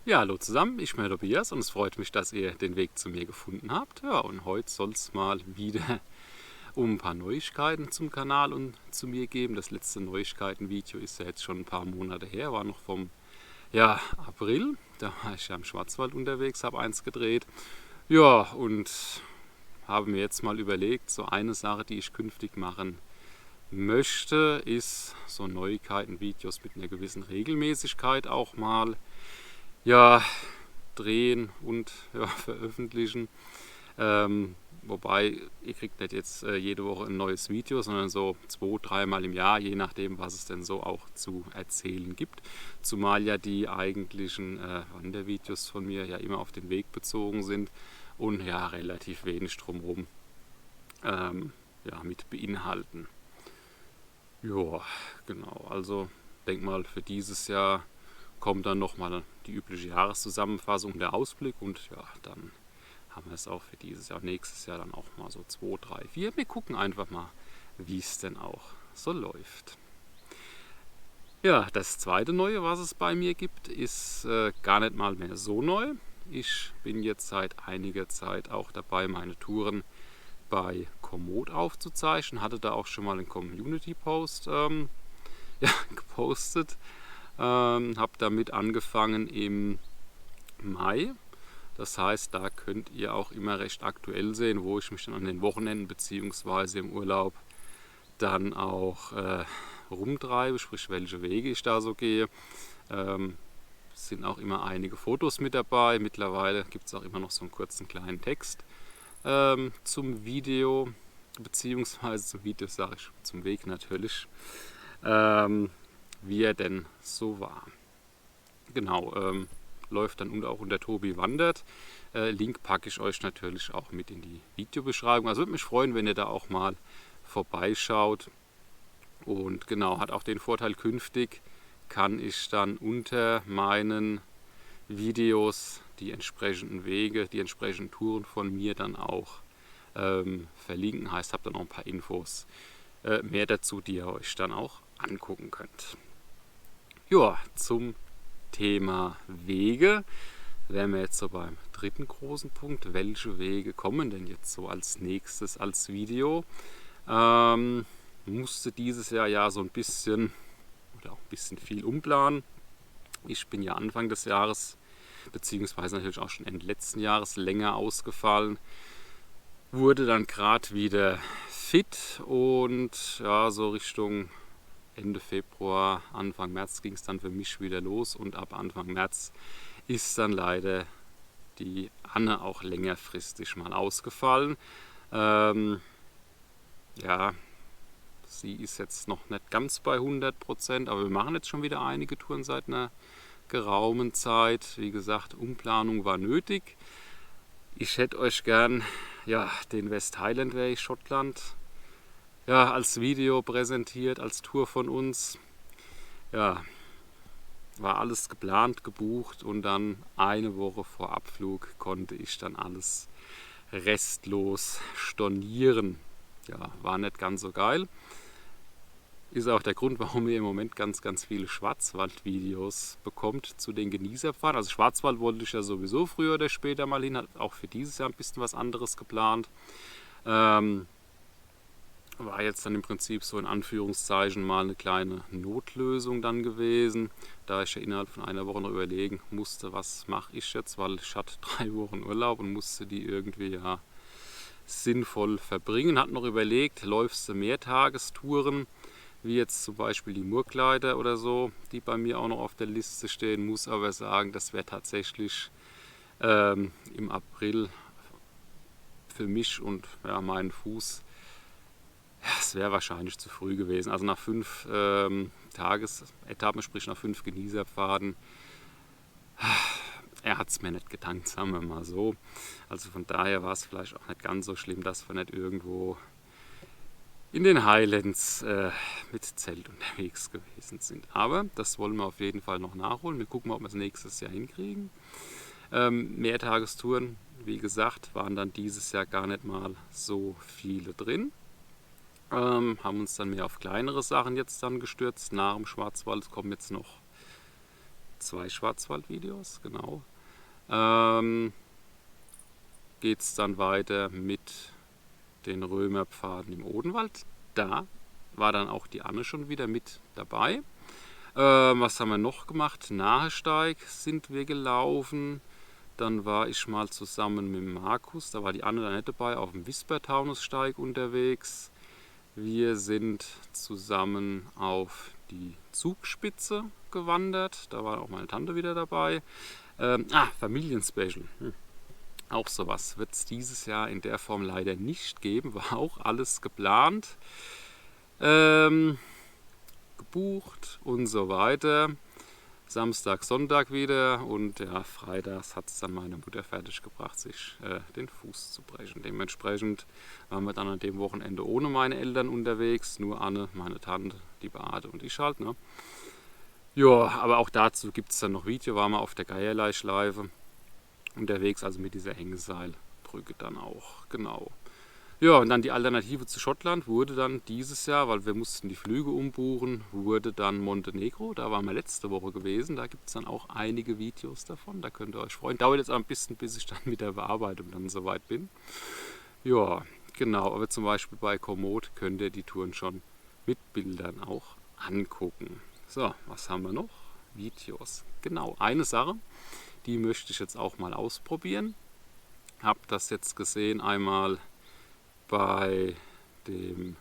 Ja, hallo zusammen, ich bin der Tobias und es freut mich, dass ihr den Weg zu mir gefunden habt. Ja, und heute soll es mal wieder um ein paar Neuigkeiten zum Kanal und zu mir geben. Das letzte Neuigkeiten-Video ist ja jetzt schon ein paar Monate her, war noch vom April. Da war ich ja im Schwarzwald unterwegs, habe eins gedreht. Ja, und habe mir jetzt mal überlegt, so eine Sache, die ich künftig machen möchte, ist so Neuigkeiten-Videos mit einer gewissen Regelmäßigkeit auch mal ja, drehen und veröffentlichen. Wobei, ihr kriegt nicht jetzt jede Woche ein neues Video, sondern so 2-3 Mal im Jahr, je nachdem, was es denn so auch zu erzählen gibt. Zumal ja die eigentlichen Wandervideos von mir ja immer auf den Weg bezogen sind und ja relativ wenig drumherum mit beinhalten. Ja, genau. Also denk mal, für dieses Jahr kommt dann nochmal die übliche Jahreszusammenfassung, der Ausblick und ja, dann haben wir es auch für dieses Jahr, nächstes Jahr dann auch mal so 2, 3, 4. Wir gucken einfach mal, wie es denn auch so läuft. Ja, das zweite Neue, was es bei mir gibt, ist gar nicht mal mehr so neu. Ich bin jetzt seit einiger Zeit auch dabei, meine Touren bei Komoot aufzuzeichnen. Hatte da auch schon mal einen Community-Post gepostet. Habe damit angefangen im Mai. Das heißt, da könnt ihr auch immer recht aktuell sehen, wo ich mich dann an den Wochenenden bzw. im Urlaub dann auch rumtreibe, sprich welche Wege ich da so gehe. Sind auch immer einige Fotos mit dabei. Mittlerweile gibt es auch immer noch so einen kurzen kleinen Text zum Video, beziehungsweise zum Video sage ich, zum Weg natürlich, wie er denn so war. Genau, läuft dann auch unter Tobi Wandert. Link packe ich euch natürlich auch mit in die Videobeschreibung. Also würde mich freuen, wenn ihr da auch mal vorbeischaut. Und genau, hat auch den Vorteil, künftig kann ich dann unter meinen Videos die entsprechenden Wege, die entsprechenden Touren von mir dann auch verlinken. Heißt, habt dann noch ein paar Infos mehr dazu, die ihr euch dann auch angucken könnt. Ja, zum Thema Wege wären wir jetzt so beim dritten großen Punkt. Welche Wege kommen denn jetzt so als nächstes als Video? Musste dieses Jahr ja so ein bisschen oder auch ein bisschen viel umplanen. Ich bin ja Anfang des Jahres, beziehungsweise natürlich auch schon Ende letzten Jahres länger ausgefallen. Wurde dann gerade wieder fit und ja, so Richtung Ende Februar, Anfang März ging es dann für mich wieder los und ab Anfang März ist dann leider die Anne auch längerfristig mal ausgefallen. Sie ist jetzt noch nicht ganz bei 100%, aber wir machen jetzt schon wieder einige Touren seit einer geraumen Zeit. Wie gesagt, Umplanung war nötig. Ich hätte euch gern den West Highland Way Schottland als Video präsentiert, als Tour von uns. Ja, war alles geplant, gebucht und dann eine Woche vor Abflug konnte ich dann alles restlos stornieren. Ja, war nicht ganz so geil. Ist auch der Grund, warum ihr im Moment ganz, ganz viele Schwarzwald-Videos bekommt zu den Genießerfahrten. Also Schwarzwald wollte ich ja sowieso früher oder später mal hin, hat auch für dieses Jahr ein bisschen was anderes geplant. War jetzt dann im Prinzip so in Anführungszeichen mal eine kleine Notlösung dann gewesen, da ich ja innerhalb von einer Woche noch überlegen musste, was mache ich jetzt, weil ich hatte 3 Wochen Urlaub und musste die irgendwie sinnvoll verbringen. Hat noch überlegt, läufst du Mehrtagestouren, wie jetzt zum Beispiel die Murkleider oder so, die bei mir auch noch auf der Liste stehen, muss aber sagen, das wäre tatsächlich im April für mich und meinen Fuß. Es wäre wahrscheinlich zu früh gewesen. Also nach 5 Tagesetappen, sprich nach 5 Genießerpfaden, er hat es mir nicht gedankt, sagen wir mal so. Also von daher war es vielleicht auch nicht ganz so schlimm, dass wir nicht irgendwo in den Highlands mit Zelt unterwegs gewesen sind. Aber das wollen wir auf jeden Fall noch nachholen. Wir gucken mal, ob wir es nächstes Jahr hinkriegen. Mehrtagestouren, wie gesagt, waren dann dieses Jahr gar nicht mal so viele drin. Haben uns dann mehr auf kleinere Sachen jetzt dann gestürzt. Nach dem Schwarzwald kommen jetzt noch 2 Schwarzwaldvideos, genau. Geht es dann weiter mit den Römerpfaden im Odenwald. Da war dann auch die Anne schon wieder mit dabei. Was haben wir noch gemacht? Nahesteig sind wir gelaufen. Dann war ich mal zusammen mit Markus, da war die Anne da nicht dabei, auf dem Wispertaunussteig unterwegs. Wir sind zusammen auf die Zugspitze gewandert. Da war auch meine Tante wieder dabei. Familienspecial. Auch sowas wird es dieses Jahr in der Form leider nicht geben. War auch alles geplant, gebucht und so weiter. Samstag, Sonntag wieder und ja, freitags hat es dann meine Mutter fertig gebracht, sich den Fuß zu brechen. Dementsprechend waren wir dann an dem Wochenende ohne meine Eltern unterwegs, nur Anne, meine Tante, die Beate und ich halt. Ne? Ja, aber auch dazu gibt es dann noch Video, waren wir auf der Geierleischleife unterwegs, also mit dieser Hängeseilbrücke dann auch, genau. Ja, und dann die Alternative zu Schottland wurde dann dieses Jahr, weil wir mussten die Flüge umbuchen, wurde dann Montenegro. Da waren wir letzte Woche gewesen. Da gibt es dann auch einige Videos davon. Da könnt ihr euch freuen. Dauert jetzt ein bisschen, bis ich dann mit der Bearbeitung dann soweit bin. Ja, genau. Aber zum Beispiel bei Komoot könnt ihr die Touren schon mit Bildern auch angucken. So, was haben wir noch? Videos. Genau, eine Sache, die möchte ich jetzt auch mal ausprobieren. Habe das jetzt gesehen einmal bei dem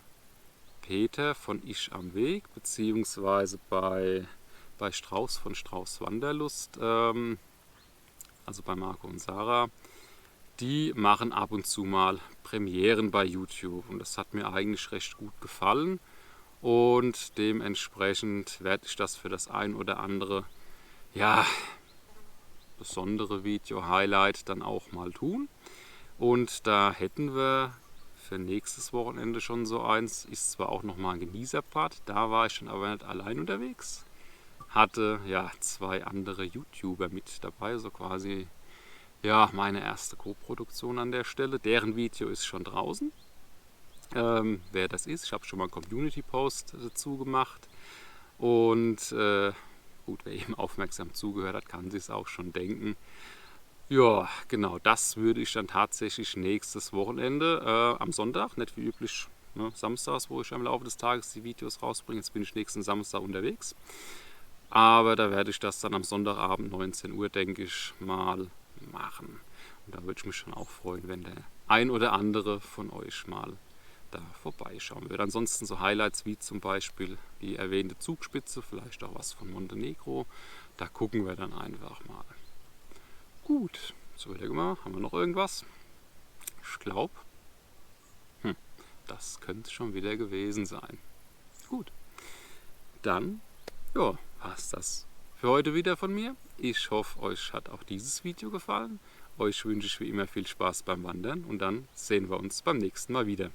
Peter von Ich am Weg, beziehungsweise bei Strauß von Strauß Wanderlust, also bei Marco und Sarah. Die machen ab und zu mal Premieren bei YouTube und das hat mir eigentlich recht gut gefallen und dementsprechend werde ich das für das ein oder andere, ja, besondere Video-Highlight dann auch mal tun. Und da hätten wir für nächstes Wochenende schon so eins. Ist zwar auch nochmal ein Genießerpart, da war ich dann aber nicht allein unterwegs. Hatte ja 2 andere YouTuber mit dabei, so quasi ja meine erste Co-Produktion an der Stelle. Deren Video ist schon draußen. Wer das ist, ich habe schon mal einen Community-Post dazu gemacht. Und gut, wer eben aufmerksam zugehört hat, kann sich es auch schon denken. Ja, genau, das würde ich dann tatsächlich nächstes Wochenende am Sonntag, nicht wie üblich, ne, samstags, wo ich im Laufe des Tages die Videos rausbringe. Jetzt bin ich nächsten Samstag unterwegs. Aber da werde ich das dann am Sonntagabend 19 Uhr, denke ich, mal machen. Und da würde ich mich schon auch freuen, wenn der ein oder andere von euch mal da vorbeischauen wird. Ansonsten so Highlights wie zum Beispiel die erwähnte Zugspitze, vielleicht auch was von Montenegro. Da gucken wir dann einfach mal. Gut, so überlegen wir mal, haben wir noch irgendwas? Ich glaube, das könnte schon wieder gewesen sein. Gut, dann ja, war es das für heute wieder von mir. Ich hoffe, euch hat auch dieses Video gefallen. Euch wünsche ich wie immer viel Spaß beim Wandern und dann sehen wir uns beim nächsten Mal wieder.